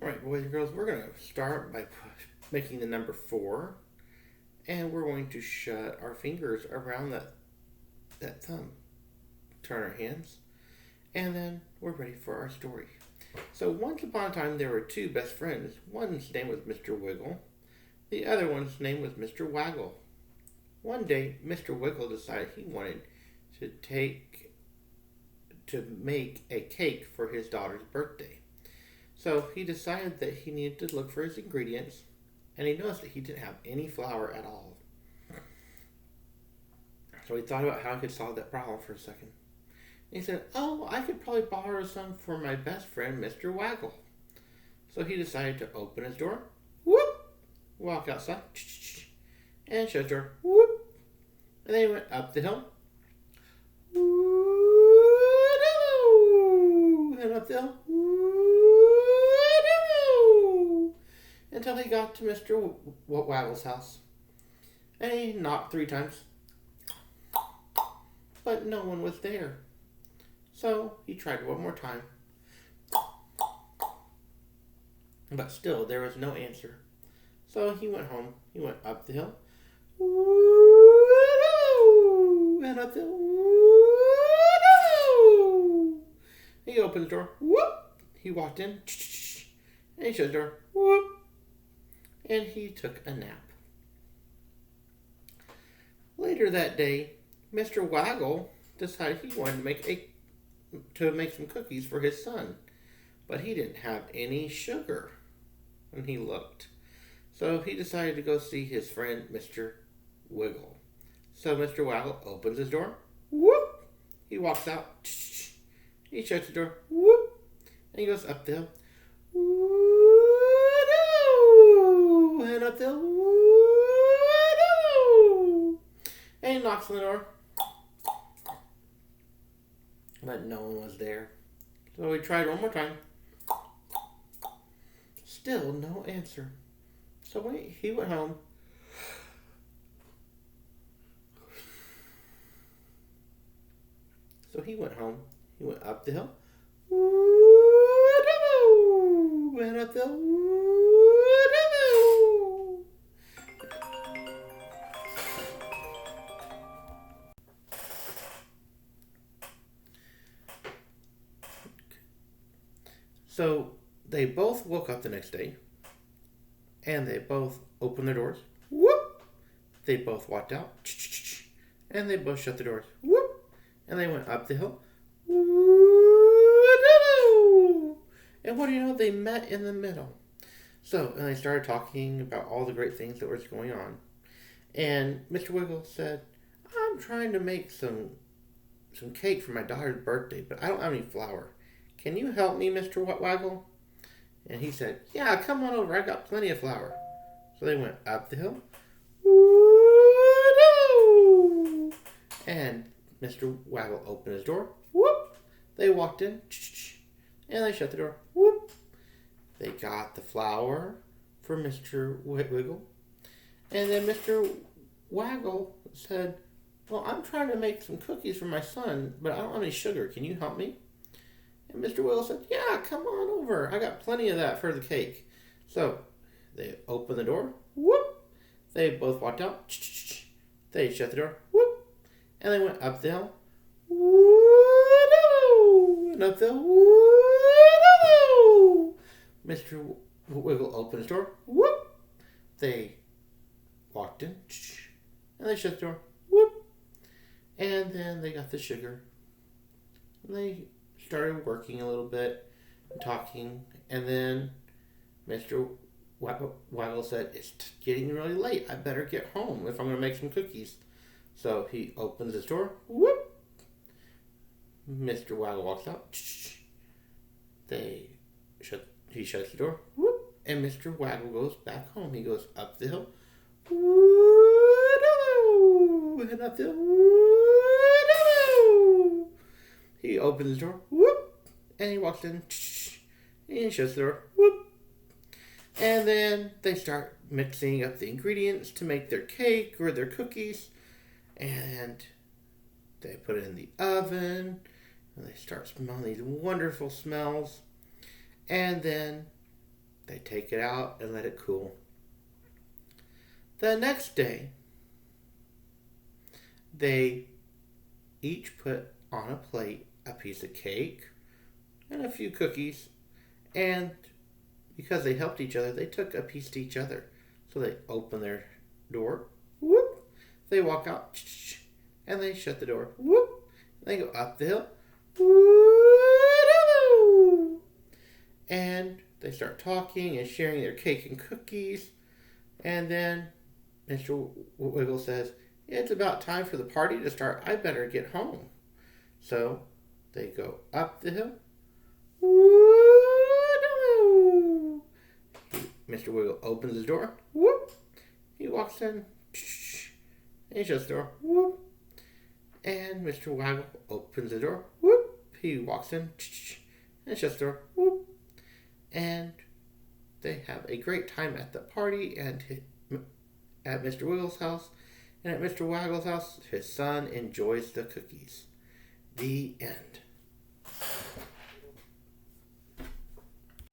Right, boys and girls, we're going to start by making the number 4, and we're going to shut our fingers around that thumb. Turn our hands, and then we're ready for our story. So once upon a time, there were two best friends. One's name was Mr. Wiggle. The other one's name was Mr. Waggle. One day, Mr. Wiggle decided he wanted to make a cake for his daughter's birthday. So he decided that he needed to look for his ingredients, and he noticed that he didn't have any flour at all. So he thought about how he could solve that problem for a second. And he said, "Oh, I could probably borrow some for my best friend, Mr. Waggle." So he decided to open his door, whoop, walk outside, and shut his door, whoop, and then he went up the hill, and up the hill, until he got to Mr. Waggle's house. And he knocked 3 times, but no one was there. So he tried one more time, but still there was no answer. So he went home. He went up the hill, and up the hill. He opened the door, whoop. He walked in, and he shut the door, whoop. And he took a nap. Later that day, Mr. Waggle decided he wanted to make some cookies for his son, but he didn't have any sugar when he looked. So he decided to go see his friend Mr. Wiggle. So Mr. Waggle opens his door, whoop. He walks out, he shuts the door, whoop, and he goes up the hill, and up the hill, and he knocks on the door, but no one was there. So he tried one more time. Still no answer. So he went home. He went up the hill, and up the hill. So they both woke up the next day, and they both opened their doors, whoop. They both walked out, and they both shut the doors, whoop. And they went up the hill, and what do you know? They met in the middle. So, and they started talking about all the great things that was going on. And Mr. Wiggle said, "I'm trying to make some cake for my daughter's birthday, but I don't have any flour. Can you help me, Mr. Waggle?" And he said, "Yeah, come on over. I got plenty of flour." So they went up the hill, and Mr. Waggle opened his door, whoop. They walked in, and they shut the door, whoop. They got the flour for Mr. Wiggle, and then Mr. Waggle said, "Well, I'm trying to make some cookies for my son, but I don't have any sugar. Can you help me?" And Mr. Wiggle said, "Yeah, come on over. I got plenty of that for the cake." So they opened the door, whoop. They both walked out, they shut the door, whoop. And they went up the hill, and up the hill. Mr. Wiggle opened his door, whoop. They walked in, and they shut the door, whoop. And then they got the sugar. And they started working a little bit, talking, and then Mr. Waggle said, "It's getting really late. I better get home if I'm going to make some cookies." So he opens his door, whoop. Mr. Waggle walks out, he shuts the door, whoop. And Mr. Waggle goes back home. He goes up the hill, and up the hill. He opens his door, whoop. And he walks in, and he shuts the door, whoop. And then they start mixing up the ingredients to make their cake or their cookies. And they put it in the oven, and they start smelling these wonderful smells. And then They take it out and let it cool. The next day, they each put on a plate a piece of cake and a few cookies, and because they helped each other, they took a piece to each other. So they open their door, whoop, they walk out, and they shut the door, whoop, they go up the hill, whoop, and they start talking and sharing their cake and cookies, and then Mr. Wiggle says, "It's about time for the party to start. I better get home." So they go up the hill. Mr. Wiggle opens his door. Whoop! He walks in. And he shuts the door. Whoop! And Mr. Waggle opens the door. Whoop! He walks in. And shuts the door. Whoop! And they have a great time at the party and at Mr. Wiggle's house. And at Mr. Waggle's house, his son enjoys the cookies. The end.